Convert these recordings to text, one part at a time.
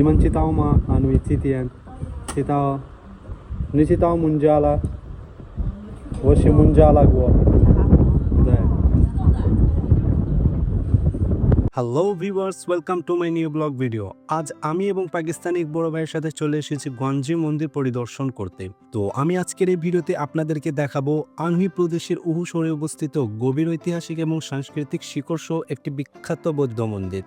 你们知道吗？啊，你几点？知道？你知道孟加拉？我是孟加拉国。对。হ্যালো viewers, welcome to my new blog video. আজ আমি এবং পাকিস্তানি এক বড় ভাইয়ের সাথে চলে এসেছি গঞ্জি মন্দির পরিদর্শন করতে। তো আমি আজকের এই ভিডিওতে আপনাদেরকে দেখাবো আনহুই প্রদেশের উহু শহরে অবস্থিত গভীর ঐতিহাসিক এবং সাংস্কৃতিক শিকড় সহ একটি বিখ্যাত বৌদ্ধ মন্দির।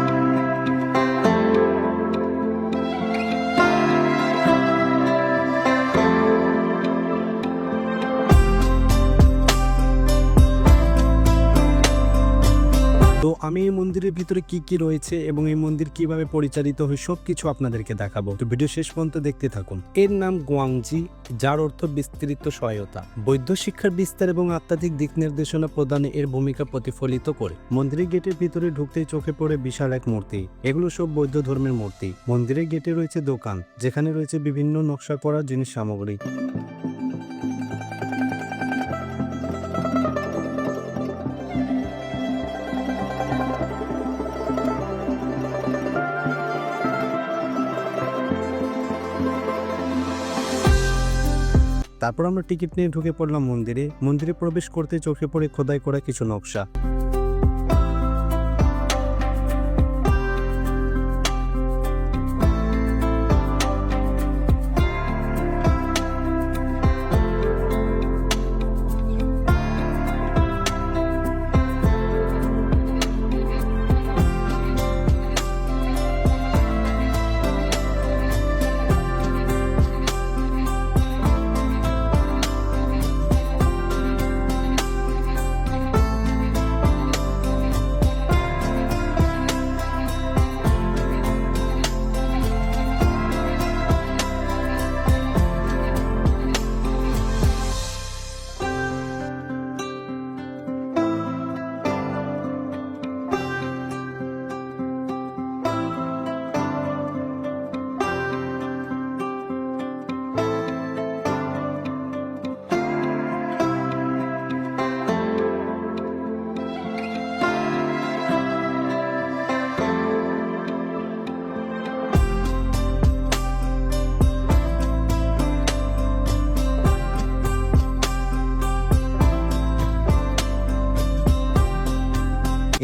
তো আমি এই মন্দিরের ভিতরে কি কি রয়েছে এবং এই মন্দির কিভাবে পরিচালিত হয় সবকিছু আপনাদেরকে দেখাবো। তো ভিডিও শেষ পর্যন্ত দেখতে থাকুন। এর নাম গোয়াংজি, যার অর্থ বিস্তৃত সহায়তা। বৌদ্ধ শিক্ষার বিস্তার এবং আধ্যাত্মিক দিক নির্দেশনা প্রদানে এর ভূমিকা প্রতিফলিত করে। মন্দিরের গেটের ভিতরে ঢুকতেই চোখে পড়ে বিশাল এক মূর্তি। এগুলো সব বৌদ্ধ ধর্মের মূর্তি। মন্দিরের গেটে রয়েছে দোকান, যেখানে রয়েছে বিভিন্ন নকশা করা জিনিস সামগ্রী। তারপর আমরা টিকিট নিয়ে ঢুকে পড়লাম মন্দিরে। মন্দিরে প্রবেশ করতে চোখে পড়ে খোদাই করা কিছু নকশা।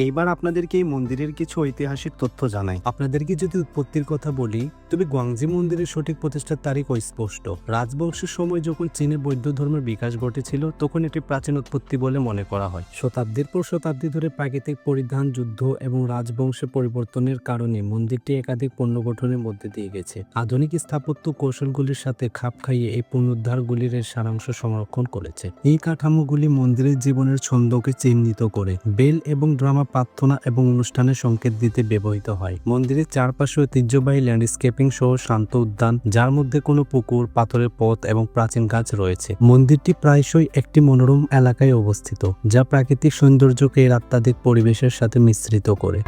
এইবার আপনাদেরকে এই মন্দিরের কিছু ঐতিহাসিক তথ্য জানাই। আপনাদেরকে যদি উৎপত্তির কথা বলি, তবে গোয়াংজি মন্দিরের সঠিক প্রতিষ্ঠার তারিখ অস্পষ্ট। রাজবংশের সময় যখন চীনের বৌদ্ধ ধর্মের বিকাশ ঘটেছিল, তখন এটি প্রাচীন উৎপত্তি বলে মনে করা হয়। শতাব্দীর পর শতাব্দী ধরে প্রাকৃতিক পরিধান, যুদ্ধ এবং রাজবংশের পরিবর্তনের কারণে মন্দিরটি একাধিক পুনর্গঠনের মধ্যে দিয়ে গেছে। আধুনিক স্থাপত্য কৌশলগুলির সাথে খাপ খাইয়ে এই পুনরুদ্ধারগুলির সারাংশ সংরক্ষণ করেছে। এই কাঠামোগুলি মন্দিরের জীবনের ছন্দকে চিহ্নিত করে বেল এবং ড্রামা প্রার্থনা এবং অনুষ্ঠানের সংকেত দিতে ব্যবহৃত হয়। মন্দিরের চারপাশে ঐতিহ্যবাহী ল্যান্ডস্কেপিং সহ শান্ত উদ্যান, যার মধ্যে কোনো পুকুর, পাথরের পথ এবং প্রাচীন গাছ রয়েছে। মন্দিরটি প্রায়শই একটি মনোরম এলাকায় অবস্থিত, যা প্রাকৃতিক সৌন্দর্যকে এর আত্মাধিক পরিবেশের সাথে মিশ্রিত করে।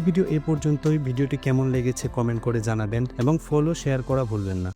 ভিডিও এ পর্যন্তই। ভিডিওটি কেমন লেগেছে কমেন্ট করে জানাবেন এবং ফলো শেয়ার করা ভুলবেন না।